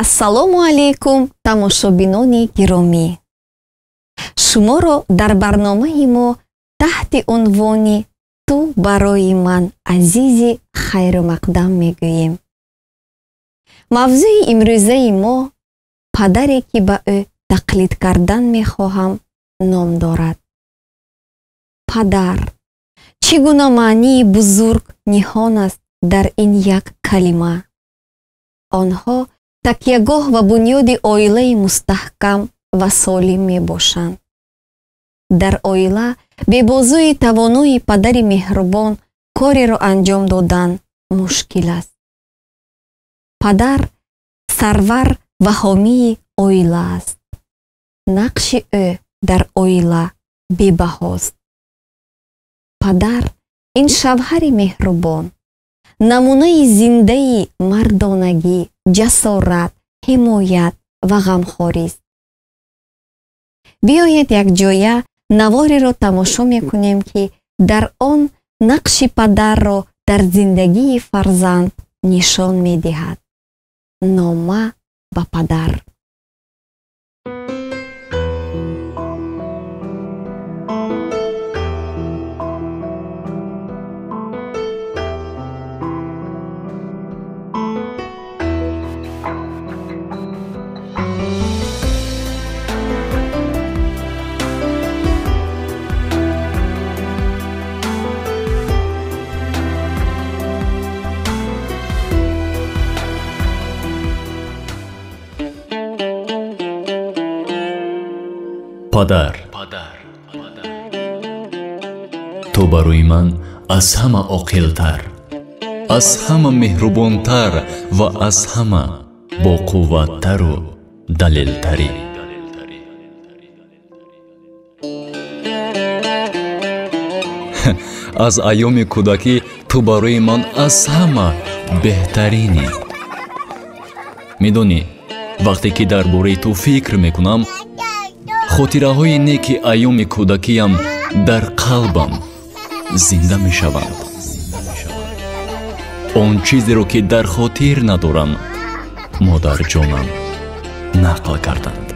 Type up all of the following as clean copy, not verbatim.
ассалому алайкум тамошобинони гиромӣ. Шуморо дар барномаи мо таҳти унвони «Ту барои ман азизи хайрумақдам» мегӯем. мавзӯи имрӯзаи мо «Падаре ки ба ӯ тақлид кардан мехоҳам» ном дорад. Падар чӣ гуна маънии бузург ниҳон аст дар ин як калима. онҳо такягоҳ ва бунёди оилаи мустаҳкам ва солим мебошанд. дар оила бебозӯи тавонои падари меҳрубон кореро анҷом додан мушкил аст. падар сарвар ва ҳомии оила аст. нақши ӯ дар оила бебаҳост. падар ин шавҳари меҳрубон, намунаи зиндаи мардонагӣ, ҷасорат, ҳимоят ва ғамхорист. биёед якҷоя навореро тамошо мекунем, ки дар он нақши падарро дар зиндагии фарзанд нишон медиҳад. нома ба падар. падар, ту барои ман аз ҳама оқилтар, аз ҳама меҳрубонтар ва аз ҳама боқувваттару далелтарӣ. аз айёми кӯдакӣ ту барои ман аз ҳама беҳтаринӣ. медонӣ, вақте ки дар бораи ту фикр мекунам, хотираҳои неки айёми кӯдакиям дар қалбам зинда мешаванд. он чизеро ки дар хотир надорам, модарҷонам нақл карданд.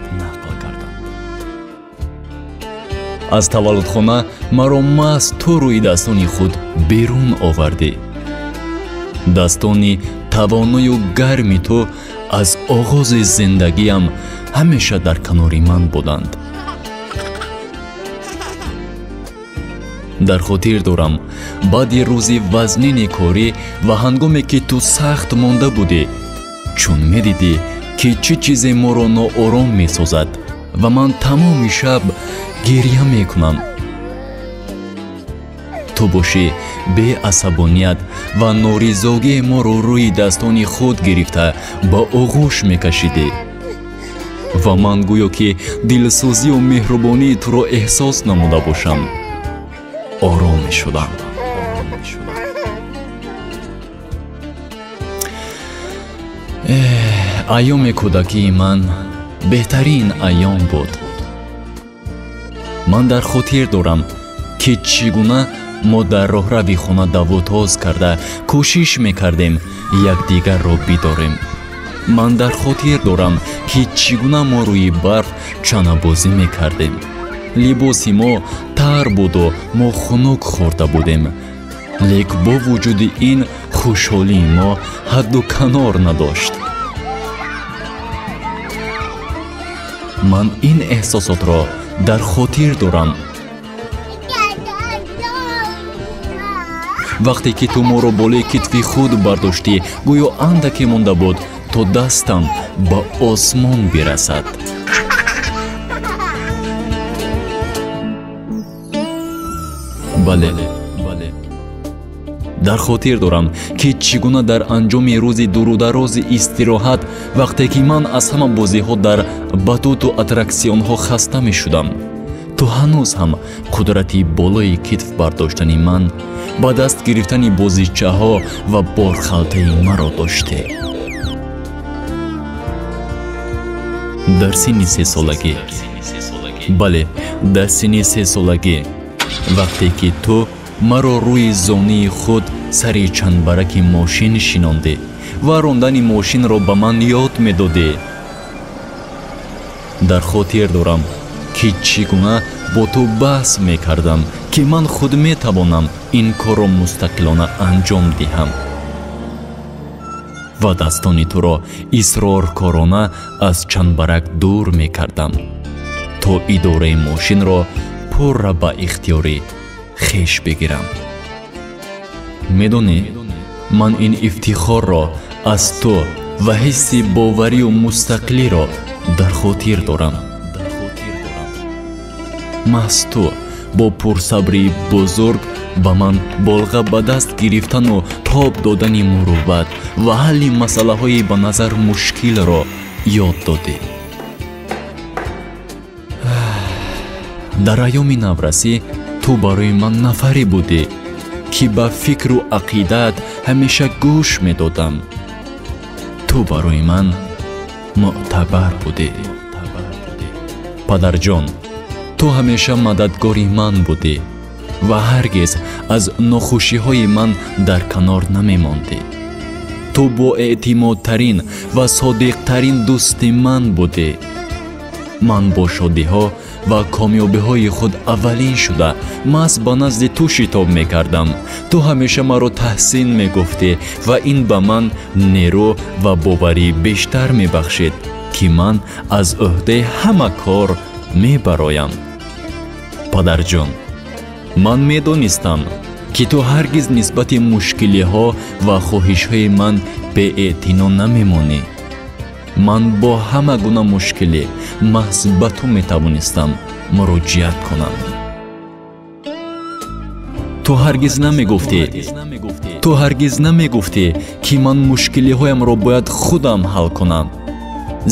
аз таваллудхона маро маст ту рӯидастони худ берун овардӣ. дастони тавоную гарми ту аз оғози зиндагиям ҳамеша дар канори ман буданд. дар хотир дорам, баъди рӯзи вазнини корӣ ва ҳангоме ки ту сахт монда будӣ, чун медидӣ ки чӣ чизе моро ноором месозад ва ман тамоми шаб гирья мекунам. ту бошӣ беасабоният ва норизогии моро рӯи дастони худ гирифта ба оғӯш мекашидӣ ва ман гӯё ки дилсӯзию меҳрубонии туро эҳсос намуда бошам. ором мешудам. айёми кӯдакии ман беҳтарин айём буд. ман дар хотир дорам, ки чӣ гуна мо дар роҳрави хона давотоз карда кӯшиш мекардем якдигарро бидорем. ман дар хотир дорам, ки чӣ гуна мо рӯи барф чанабозӣ мекардем. либоси мо тар буду мо хунук хӯрда будем, лек бо вуҷуди ин хушҳолии мо ҳадду канор надошт. ман ин эҳсосотро дар хотир дорам. вақте ки ту моро болои китфи худ бардоштӣ, гӯё андаке монда буд то дастам ба осмон бирасад. бале, дар хотир дорам, ки чӣ гуна дар анҷоми рӯзи дурударози истироҳат, вақте ки ман аз ҳама бозиҳо дар батуту аттраксионҳо хаста мешудам, ту ҳанӯз ҳам қудрати болои китф бардоштани ман, ба даст гирифтани бозичаҳо ва борхалтаи маро доштӣ. дар синни 3 солагӣ, бале, дар синни 3 солагӣ, вақте ки ту маро рӯи зонии худ сари чандбараки мошин шинондӣ ва рондани мошинро ба ман ёд медодӣ. дар хотир дорам ки чӣ гуна бо ту баҳс мекардам ки ман худ метавонам ин корро мустақилона анҷом диҳам ва дастони туро исроркорона аз чанбарак дур мекардам то идораи мошинро пурра ба ихтиёри хеш бигирам. медонӣ, ман ин ифтихорро аз ту ва ҳисси боварию мустақилиро дар хотир дорам. маҳз ту бо пурсабри бузург ба ман болға ба даст гирифтану тоб додани мурувват ва ҳалли масъалаҳои ба назар мушкилро ёд додӣ. дар айёми наврасӣ ту барои ман нафаре будӣ ки ба фикру ақидаат ҳамеша гӯш медодам. ту барои ман муътабар будӣ. падарҷон, ту ҳамеша мададгори ман будӣ ва ҳаргиз аз нохушиҳои ман дар канор намемондӣ. ту боэътимодтарин ва содиқтарин дӯсти ман будӣ. ман бо шодиҳо ва комёбиҳои худ аввалин шуда маҳз ба назди ту шитоб мекардам. ту ҳамеша маро таҳсин мегуфтӣ ва ин ба ман нерӯ ва боварӣ бештар мебахшид ки ман аз уҳдаи ҳама кор мебароям. падарҷон, ман медонистам ки ту ҳаргиз нисбати мушкилиҳо ва хоҳишҳои ман беэътино намемонӣ. ман бо ҳама гуна мушкилӣ маҳз ба ту метавонистам муроҷиат кунам. ту ҳаргиз намегуфтӣ ки ман мушкилиҳоямро бояд худам ҳал кунам,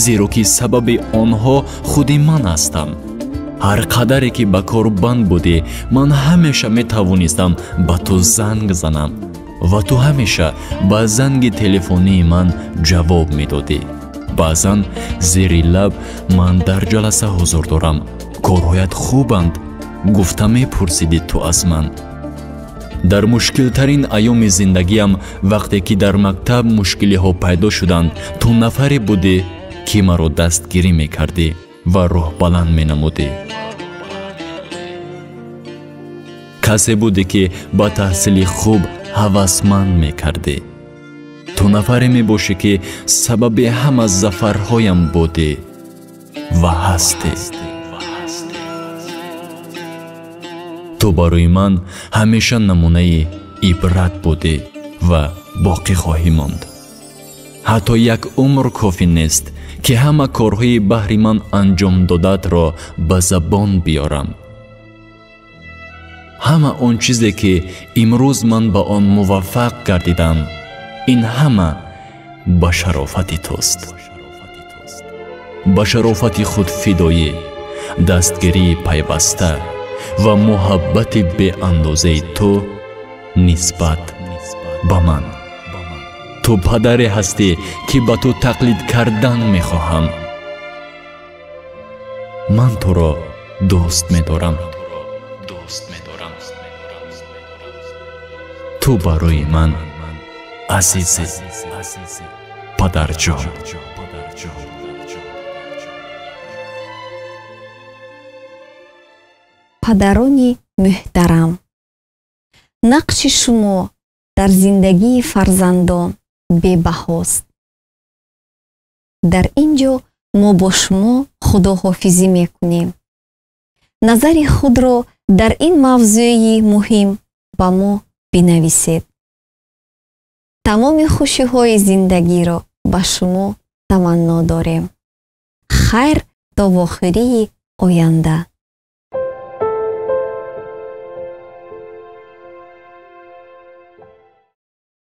зеро ки сабаби онҳо худи ман ҳастам. ҳар қадаре ки ба кор банд будӣ, ман ҳамеша метавонистам ба ту занг занам ва ту ҳамеша ба занги телефонии ман ҷавоб медодӣ. баъзан зери лаб ман дар ҷаласа ҳузур дорам, корҳоят хубанд, гуфта мепурсидӣ ту аз ман. дар мушкилтарин айёми зиндагиам, вақте ки дар мактаб мушкилиҳо пайдо шуданд, ту нафаре будӣ ки маро дастгирӣ мекардӣ ва роҳбаланд менамудӣ. касе будӣ ки ба таҳсили хуб ҳавасманд мекардӣ. ту нафаре мебошӣ ки сабаби ҳама зафарҳоям будӣ ва ҳастӣ. ту барои ман ҳамеша намунаи ибрат будӣ ва боқӣ хоҳӣ монд. ҳатто як умр кофӣ нест ки ҳама корҳои баҳри ман анҷом додаатро ба забон биёрам. ҳама он чизе ки имрӯз ман ба он муваффақ гардидам, ин ҳама ба шарофати туст. ба шарофати худфидоӣ, дастгирии пайваста ва муҳаббати беандозаи ту нисбат ба ман. ту падаре ҳастӣ ки ба ту тақлид кардан мехоҳам. ман туро дӯст медорам. ту барои ман азизи падарҷон. падарони муҳтарам, нақши шумо дар зиндагии фарзандон бебаҳост. дар ин ҷо мо бо шумо худоҳофизӣ мекунем. назари худро дар ин мавзӯи муҳим ба мо бинависед. тамоми хушиҳои зиндагиро ба шумо таманно дорем. хайр то вохирии оянда.